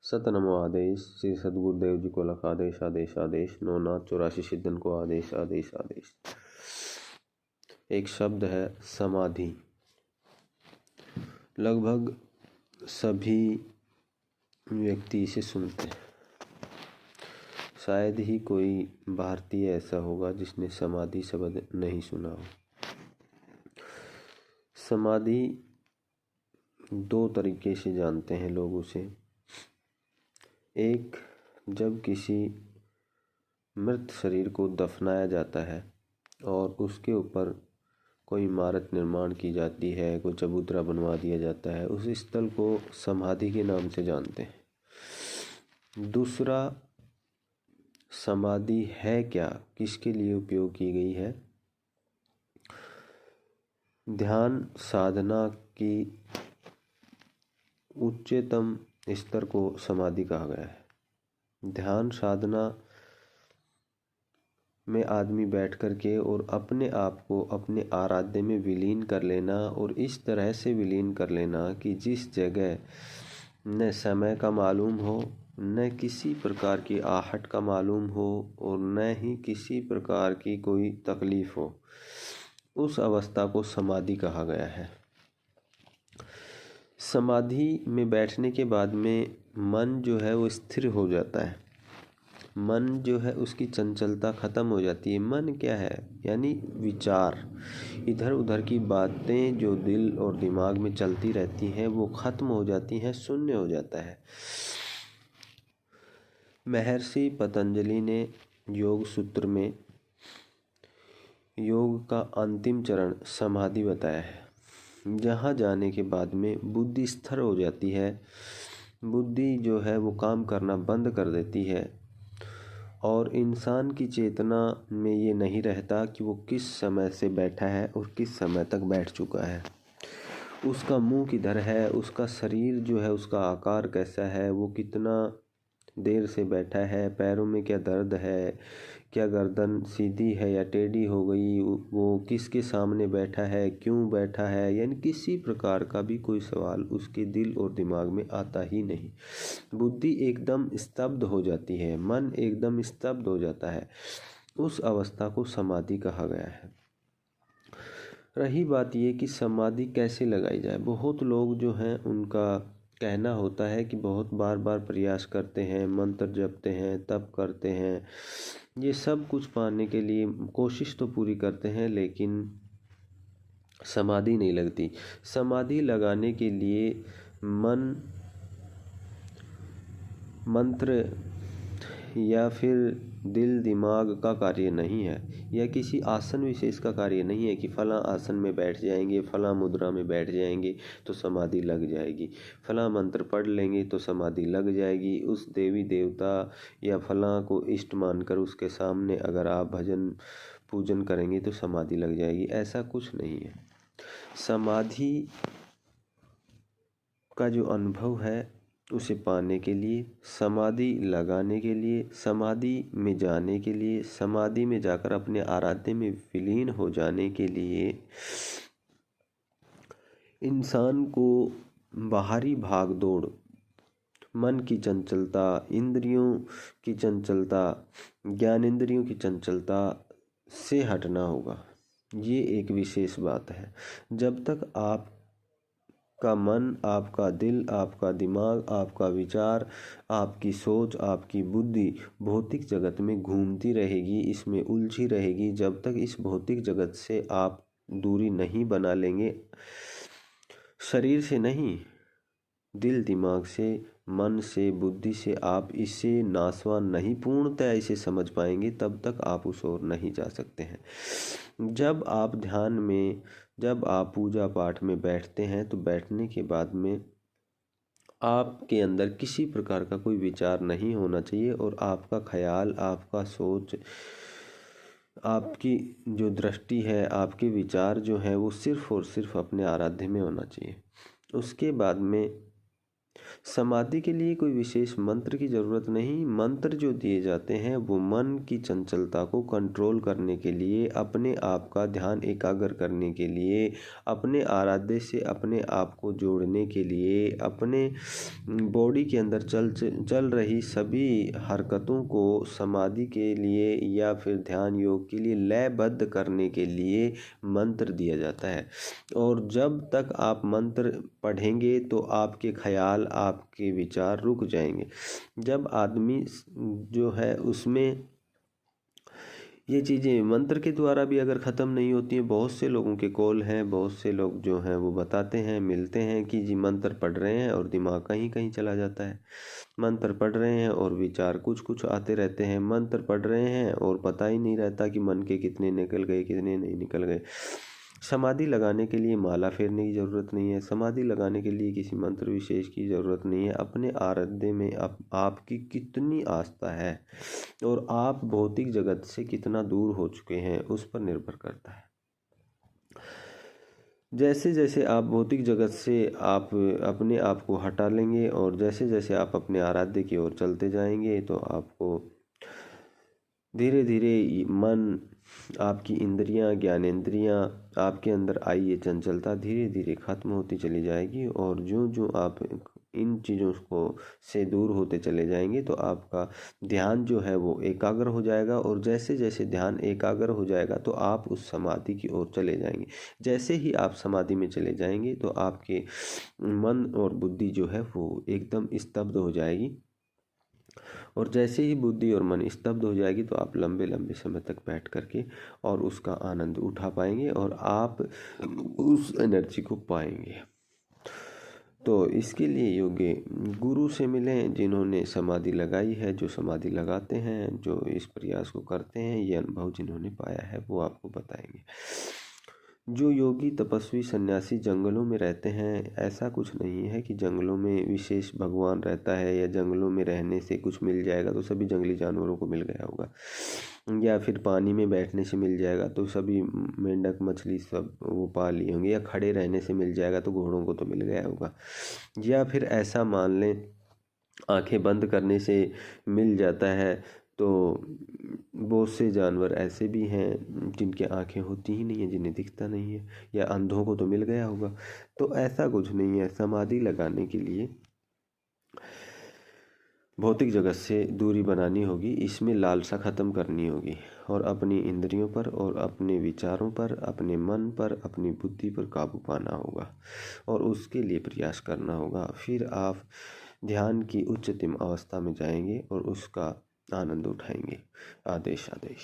सतनमो आदेश। श्री सद्गुरुदेव जी को लख आदेश आदेश आदेश। नवनाथ 84 सिद्धन को आदेश आदेश आदेश। एक शब्द है समाधि। लगभग सभी व्यक्ति इसे सुनते हैं। शायद ही कोई भारतीय ऐसा होगा जिसने समाधि शब्द नहीं सुना हो। समाधि दो तरीके से जानते हैं लोग उसे। एक, जब किसी मृत शरीर को दफनाया जाता है और उसके ऊपर कोई इमारत निर्माण की जाती है, कोई चबूतरा बनवा दिया जाता है, उस स्थल को समाधि के नाम से जानते हैं। दूसरा, समाधि है क्या, किसके लिए उपयोग की गई है? ध्यान साधना की उच्चतम स्तर को समाधि कहा गया है। ध्यान साधना में आदमी बैठ कर के और अपने आप को अपने आराध्य में विलीन कर लेना, और इस तरह से विलीन कर लेना कि जिस जगह न समय का मालूम हो, न किसी प्रकार की आहट का मालूम हो, और न ही किसी प्रकार की कोई तकलीफ हो, उस अवस्था को समाधि कहा गया है। समाधि में बैठने के बाद में मन जो है वो स्थिर हो जाता है। मन जो है उसकी चंचलता खत्म हो जाती है। मन क्या है? यानी विचार, इधर उधर की बातें जो दिल और दिमाग में चलती रहती हैं वो खत्म हो जाती हैं, शून्य हो जाता है। महर्षि पतंजलि ने योग सूत्र में योग का अंतिम चरण समाधि बताया है। जहाँ जाने के बाद में बुद्धि स्थिर हो जाती है। बुद्धि जो है वो काम करना बंद कर देती है और इंसान की चेतना में ये नहीं रहता कि वो किस समय से बैठा है और किस समय तक बैठ चुका है। उसका मुंह किधर है, उसका शरीर जो है उसका आकार कैसा है, वो कितना देर से बैठा है, पैरों में क्या दर्द है, क्या गर्दन सीधी है या टेढ़ी हो गई, वो किसके सामने बैठा है, क्यों बैठा है, यानी किसी प्रकार का भी कोई सवाल उसके दिल और दिमाग में आता ही नहीं। बुद्धि एकदम स्तब्ध हो जाती है, मन एकदम स्तब्ध हो जाता है। उस अवस्था को समाधि कहा गया है। रही बात ये कि समाधि कैसे लगाई जाए। बहुत लोग जो हैं उनका कहना होता है कि बहुत बार बार प्रयास करते हैं, मंत्र जपते हैं, तप करते हैं, ये सब कुछ पाने के लिए कोशिश तो पूरी करते हैं, लेकिन समाधि नहीं लगती। समाधि लगाने के लिए मंत्र या फिर दिल दिमाग का कार्य नहीं है, या किसी आसन विशेष का कार्य नहीं है कि फला आसन में बैठ जाएंगे, फला मुद्रा में बैठ जाएंगे तो समाधि लग जाएगी, फला मंत्र पढ़ लेंगे तो समाधि लग जाएगी, उस देवी देवता या फला को इष्ट मानकर उसके सामने अगर आप भजन पूजन करेंगे तो समाधि लग जाएगी। ऐसा कुछ नहीं है। समाधि का जो अनुभव है उसे पाने के लिए, समाधि लगाने के लिए, समाधि में जाने के लिए, समाधि में जाकर अपने आराध्य में विलीन हो जाने के लिए इंसान को बाहरी भाग दौड़, मन की चंचलता, इंद्रियों की चंचलता, ज्ञानेंद्रियों की चंचलता से हटना होगा। ये एक विशेष बात है। जब तक आपका मन, आपका दिल, आपका दिमाग, आपका विचार, आपकी सोच, आपकी बुद्धि भौतिक जगत में घूमती रहेगी, इसमें उलझी रहेगी, जब तक इस भौतिक जगत से आप दूरी नहीं बना लेंगे, शरीर से नहीं, दिल दिमाग से, मन से, बुद्धि से आप इसे नासवान नहीं, पूर्णतः इसे समझ पाएंगे, तब तक आप उस ओर नहीं जा सकते हैं। जब आप ध्यान में, जब आप पूजा पाठ में बैठते हैं तो बैठने के बाद में आपके अंदर किसी प्रकार का कोई विचार नहीं होना चाहिए, और आपका ख्याल, आपका सोच, आपकी जो दृष्टि है, आपके विचार जो हैं वो सिर्फ और सिर्फ अपने आराध्य में होना चाहिए। उसके बाद में समाधि के लिए कोई विशेष मंत्र की ज़रूरत नहीं। मंत्र जो दिए जाते हैं वो मन की चंचलता को कंट्रोल करने के लिए, अपने आप का ध्यान एकाग्र करने के लिए, अपने आराध्य से अपने आप को जोड़ने के लिए, अपने बॉडी के अंदर चल रही सभी हरकतों को समाधि के लिए या फिर ध्यान योग के लिए लयबद्ध करने के लिए मंत्र दिया जाता है। और जब तक आप मंत्र पढ़ेंगे तो आपके ख्याल, आपके विचार रुक जाएंगे। जब आदमी जो है उसमें ये चीज़ें मंत्र के द्वारा भी अगर ख़त्म नहीं होती हैं, बहुत से लोगों के कॉल हैं, बहुत से लोग जो हैं वो बताते हैं, मिलते हैं कि जी मंत्र पढ़ रहे हैं और दिमाग कहीं कहीं चला जाता है। मंत्र पढ़ रहे हैं और विचार कुछ कुछ आते रहते हैं। मंत्र पढ़ रहे हैं और पता ही नहीं रहता कि मन के कितने निकल गए, कितने नहीं निकल गए। समाधि लगाने के लिए माला फेरने की ज़रूरत नहीं है। समाधि लगाने के लिए किसी मंत्र विशेष की ज़रूरत नहीं है। अपने आराध्य में आपकी कितनी आस्था है और आप भौतिक जगत से कितना दूर हो चुके हैं उस पर निर्भर करता है। जैसे जैसे आप भौतिक जगत से आप अपने आप को हटा लेंगे और जैसे जैसे आप अपने आराध्य की ओर चलते जाएंगे तो आपको धीरे धीरे मन, आपकी इंद्रियां, ज्ञानेंद्रियां, आपके अंदर आई ये चंचलता धीरे धीरे खत्म होती चली जाएगी। और जो जो आप इन चीज़ों को से दूर होते चले जाएंगे तो आपका ध्यान जो है वो एकाग्र हो जाएगा। और जैसे जैसे ध्यान एकाग्र हो जाएगा तो आप उस समाधि की ओर चले जाएंगे। जैसे ही आप समाधि में चले जाएंगे तो आपके मन और बुद्धि जो है वो एकदम स्तब्ध हो जाएगी। और जैसे ही बुद्धि और मन स्तब्ध हो जाएगी तो आप लंबे लंबे समय तक बैठ करके और उसका आनंद उठा पाएंगे और आप उस एनर्जी को पाएंगे। तो इसके लिए योग्य गुरु से मिलें जिन्होंने समाधि लगाई है, जो समाधि लगाते हैं, जो इस प्रयास को करते हैं, ये अनुभव जिन्होंने पाया है वो आपको बताएंगे। जो योगी तपस्वी सन्यासी जंगलों में रहते हैं, ऐसा कुछ नहीं है कि जंगलों में विशेष भगवान रहता है या जंगलों में रहने से कुछ मिल जाएगा तो सभी जंगली जानवरों को मिल गया होगा, या फिर पानी में बैठने से मिल जाएगा तो सभी मेंढक मछली सब वो पा लिए होंगे, या खड़े रहने से मिल जाएगा तो घोड़ों को तो मिल गया होगा, या फिर ऐसा मान लें आंखें बंद करने से मिल जाता है। तो बहुत से जानवर ऐसे भी हैं जिनकी आंखें होती ही नहीं है, जिन्हें दिखता नहीं है, या अंधों को तो मिल गया होगा। तो ऐसा कुछ नहीं है। समाधि लगाने के लिए भौतिक जगत से दूरी बनानी होगी, इसमें लालसा ख़त्म करनी होगी और अपनी इंद्रियों पर और अपने विचारों पर, अपने मन पर, अपनी बुद्धि पर काबू पाना होगा और उसके लिए प्रयास करना होगा। फिर आप ध्यान की उच्चतम अवस्था में जाएंगे और उसका आनंद उठाएंगे। आदेश आदेश।